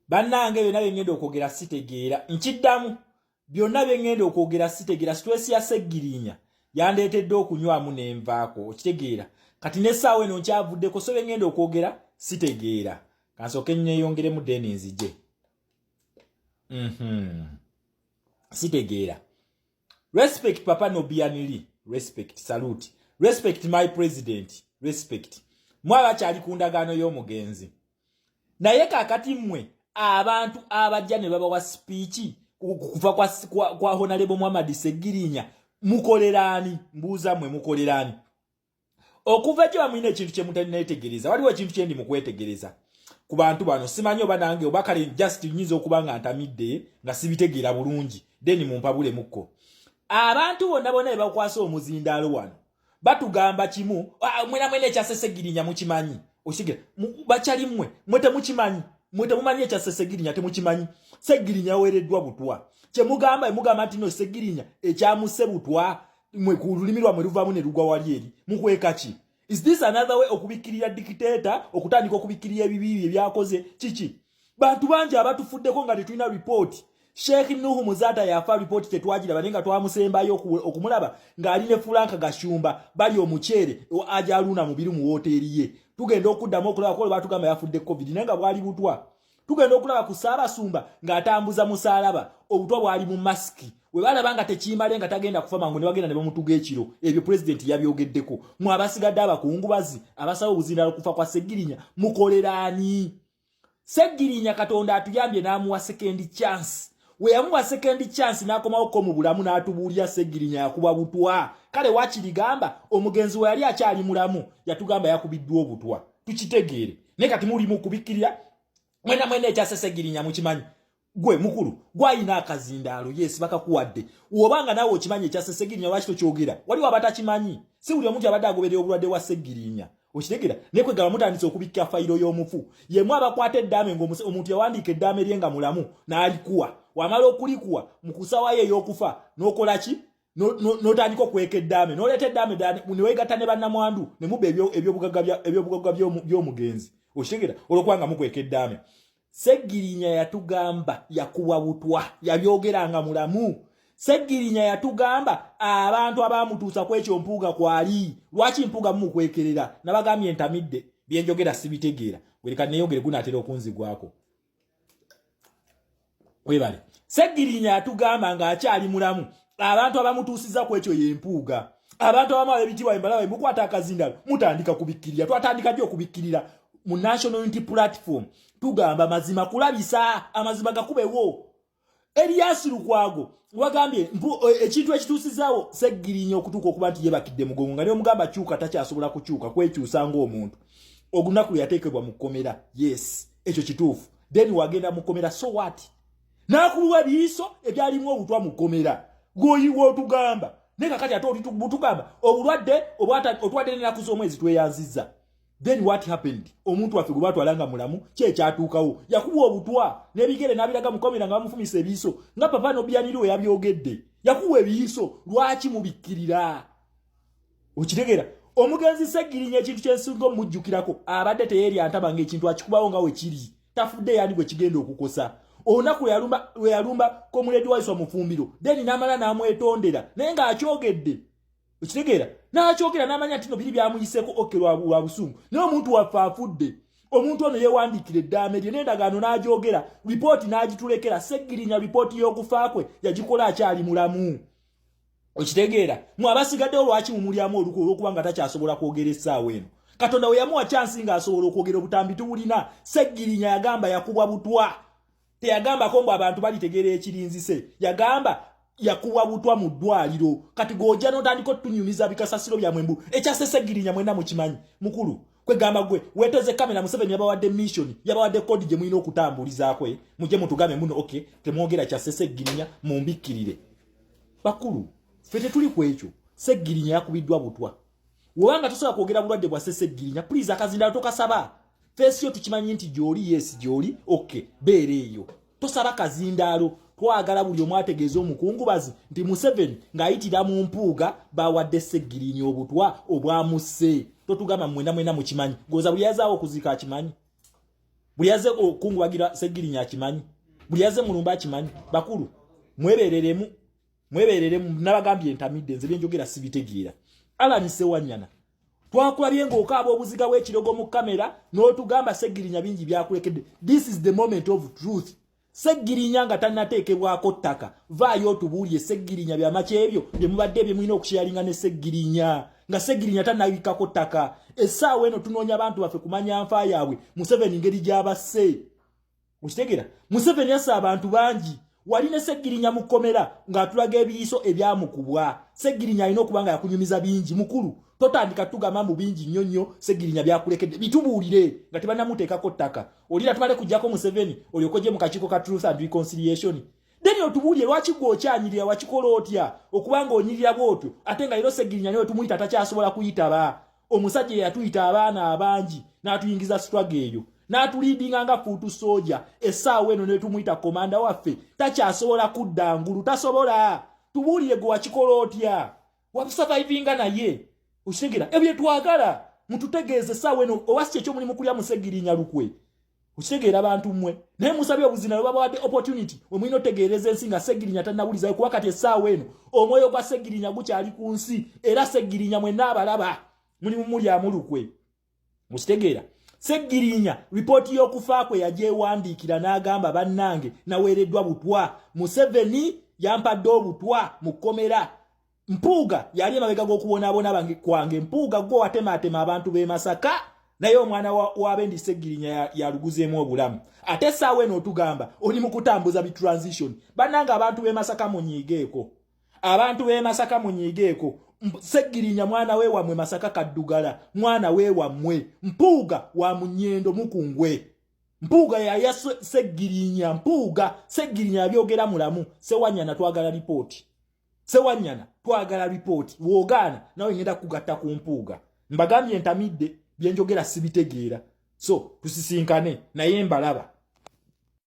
bannange byonna bye ngenda okwogera sitegeera nkiddamu byonna bye ngenda okwogera sitegeera stress ya Sseggirinya yandeetedde okunywamu n'envaako okitegeera kati n'essaawa eno nkyavuddeko so bye ngenda okwogera sitegeera kansooke nneeyongeremu deni nzije sitegeera respect Papa Nobianili respect salute respect my president respect mwaba kyali ku ndagaano y'omugenzi naye kaakati mmwe abantu abajja ne babawa speech kuva kwa Honorable Muhammad Sseggirinya mukolerani mbuuza mmwe mukolerani okuva gye bamuyina ekintu kye mutaneetegereza waliwo ekintu kye ndi mu kwetegereza ku bantu bano simanyi oba nange oba kale just nyinza okuba nga ntamidde nga sibitegeera bulungi then mumpabule mukko abantu bonna bonna be bakwasa omuzindaalo wano batugamba kimu mwena mwene ekya Sseggirinya mukimanyi okitegera bakyali mmwe temukimanyi mwe temumanyi ekya Sseggirinya temukimanyi Sseggirinya aweereddwa butwa kye mugamba nti no Sseggirinya ekyamuse butwa mwe ku lulimi lwammwe luvaamu ne lugwa wali eri mukweka ki is this another way okubikkirira dictator okutandika okubikkirira ebibi ebyakoze kiki bantu bangi abatufuddeko nga tetulina report Sheikh Nuhu Muzata yafa report tetwagiraba nenga twamusembayo okumulaba ng'ali ne Fulanka Gashumba bali omuceere ajaluna mubiru mu hoteli ye tugenda okuddamu okulaba ko batugamba yafudde covid nenga bwali butwa tugenda okulaba ku Ssaabasumba ng'atambuza musalaba obutwa bwali mu maski we balaba nga tekimale nga tagenda kufa mangu ne bagenda ne bamutuga ekiro ebyo president yabyogeddeko mu abasigadde abakungubazi abasawo obuzindalo kufa kwa Sseggirinya mukolerani Sseggirinya Katonda atuyambye n'amuwa second chance we yamuwa second chance n'akomawo ko mu bulamu n'atubuulira Sseggirinya yakuba butwa kale wakirigamba omugenzi we yali akyali mulamu yatugamba yakubiddwa obutwa tukitegeere ne kati muli mu kubikkirira mwene ekya Sseggirinya mukimanyi gwe mukulu gwayina akazindaalo yes bakakuwadde wobanga nawe okimanyi ekya Sseggirinya lwaki tokyogera waliwo abatakimanyi si buli omuntu abadde agoberera obulwadde bwa Sseggirinya okitegera nekwegaba mutandise okubikka fayiro y'omufu yemu abakwata eddaame ng'omuntu yawandiika eddaame lye nga mulamu n'alikuwa wamala okulikuwa mu kusawayo ey'okufa n'okola ki n'otandika okweka eddaame n'oleeta eddaame ne weegatta ne bannamwandu ne mubba ebyobugagga by'omugenzi okitegera olwokubanga mukweka eddaame Sseggirinya yatugamba yakuwa butwa yabyogeranga mulamu Sseggirinya yatugamba abantu abamutuusa kwekyo mpuuga kwali lwaki mpuuga mukwekerera nabagambye entamidde byenjogera sibitegeera wereka neeyogere gunaatera okunzigwako webale Sseggirinya yatugamba ng'akyali mulamu abantu abamutuusiza kwekyo yempuuga abantu abamu ab'ebitiibwa embalawe mukwata akazindalo mutandika kubikkirira twatandika ddi okubikkirira mu National Unity Platform tugamba mazima kulabisa amazima gakubewo Elias Lukwago wagambye ekintu ekituusizaawo Sseggirinya okutuuka okuba nti yebakidde mugongo nga n'omugamba kyuka takyasobola kukyuka kwekyusa ng'omuntu olunaku yateekebwa mu kkomera yes ekyo kituufu then wagenda mu kkomera so what n'akubuwa ebiyiso ebyalimu obutwa mu kkomera gwoyiwa otugamba naye kakati ate olitugamba obulwadde otwadde n'ennaku z'omwezi tweyanzizza then what happened omuntu waffe gwe batwalanga mulamu kyekyatuukawo yakuba obutwa n'ebigere n'abiraga mukomera nga bamufumisa ebiyiso nga Papa Nobianili we yabyogedde yakuba ebiyiso lwaki mubikkirira okitegera omugenzi Sseggirinya ekintu kyensinga omujjukirako abadde teyeerya ntaba ng'ekintu akikubawo nga we kiri tafudde yani bwe kigenda okukosa olunaku lwe yalumba komuledi waiswa mufumbiro then n'amala n'amwetondera naye ng'akyogedde okitegeera n'akyogera n'amanya nti no biri byamuyiseko oke lwa busungu naye omuntu waffe afudde omuntu ono yeewandiikira eddaame lye n'endagaano n'agyogera ripooti n'agitulekera Sseggirinya ripooti y'okufa kwe yagikola akyali mulamu okitegeera mwe abasigaddewo lwaki mumulyamu oluku olw'okuba nga takyasobola kwogera essaawa eno Katonda we yamuwa kyansi ng'asobola okwogera obutambi tubulina Sseggirinya yagamba yakubwa butwa teyagambako mbu abantu balitegeera ekirinzise yagamba yakuwa butwa mu ddwaliro kati gojja n'otandika otunyumiza bikasasiro byamwe mbu ekya Sseggirinya mwena mukimanyi mukulu kwegamba gwe wetoze kamera Museveni yabawadde mission yabawadde kodi gye mulina okutambulizaako mujje mutugambe muno okay temwogera kya Sseggirinya mumbikkirire bakulu ffe tetuli ku ekyo Sseggirinya yakubiddwa butwa wobanga tosobola kwogera bulwadde bwa Sseggirinya please akazindalo tokasaba fesi yo tukimanyi nti gyoli yes gyoli okay beera eyo tosaba kazindaalo twagala buli omu ategeeza omukungubazi nti Museveni ng'ayitira mu mpuuga bawadde Sseggirinya obutwa obwamusse totugamba mwena mukimanyi goza buli yazaawo okuziika akimanyi buli yaze okungubagira Segirinya akimanyi buli yaze mulumba akimanyi bakulu mwebereremu nabagambye entamidde nze byenjogera sibitegeera Alan Sewanyana twakulabye ng'okaaba obuziga w'ekirogo mu kamera n'otugamba Segirinya bingi byakulekedde. This is the moment of truth. Segirinya nga tannateekebwako ttaka vaayo otubuulye Segirinya byamaki ebyo bye mubadde bye mulina okusharinga ne Segirinya nga Segirinya tannabikako ttaka. Essaawa eno tunoonya abantu baffe kumanya nfa yaabwe Museveni ngeri gy'abasse. Okitegeera Museveni assa abantu bangi wali ne Segirinya mu kkomera ng'atulaga ebiyiso ebyamukubwa. Segirinya alina okuba nga yakunyumiza bingi mukulu. Totandika tugamba mu bingi nnyo Segirinya byakulekedde bitubuulire nga tebannamuteekako ttaka. Olira tumale kujjako Museveni olyokoje mu kakiiko ka Truth and Reconciliation. Deni otubuulire lwaki gw'okyanyirira wakikola otya okubanga onyirira bw'otyo ate nga leero Segirinya niwe tumuyita takyasobola kuyitaba. Omusajja yatuyita abaana abangi n'atuyingiza struggle eyo n'atuliidinga nga fuutu soja essaawa eno ne tumuyita komanda waffe takyasobola kudda ngulu tasobola. Tubuulire gwe wakikola otya wasurvivinga naye. Ushtegera ebye twagala mututegeeze sawe no owasye kyo mulimu kulya Musegirinya lukwe. Ushtegera abantu mmwe naye musabye obuzina babawadde opportunity we mulino tegeereza ensinga Segirinya tannabuliza kuba kati sawe eno omwoyo gwa Segirinya gukyali ku nsi era Segirinya mwe n'abalaba mulimu muli amulukwe. Ushtegera Segirinya ripoti y'okufa kwe yajewandiikira n'agamba bannange naweereddwa butwa Museveni yampadde obutwa mu kkomera. Mpuuga yali emabega g'okubonaabona bange kwange Mpuuga gwo watematema abantu b'e Masaka naye omwana w'abendi Segirinya yaluguzeemu obulamu. Ate essaawa eno otugamba oli mu kutambuza bitransition. Bannanga abantu b'e Masaka munyiigeeko. Abantu b'e Masaka munyiigeeko. Segirinya mwana we wamwe Masaka kaddugala mwana we wamwe. Mpuuga wa Munyendo Mukungwe. Mpuuga ya Segirinya Mpuuga Segirinya yabyogera mulamu. Sewanyana twagala ripoti. Sewanyana twagala ripoti woogana nawe ngenda kugatta ku Mpuuga. Mbagambye entamidde byenjogera sibitegeera. So tusisinkane naye mbalaba.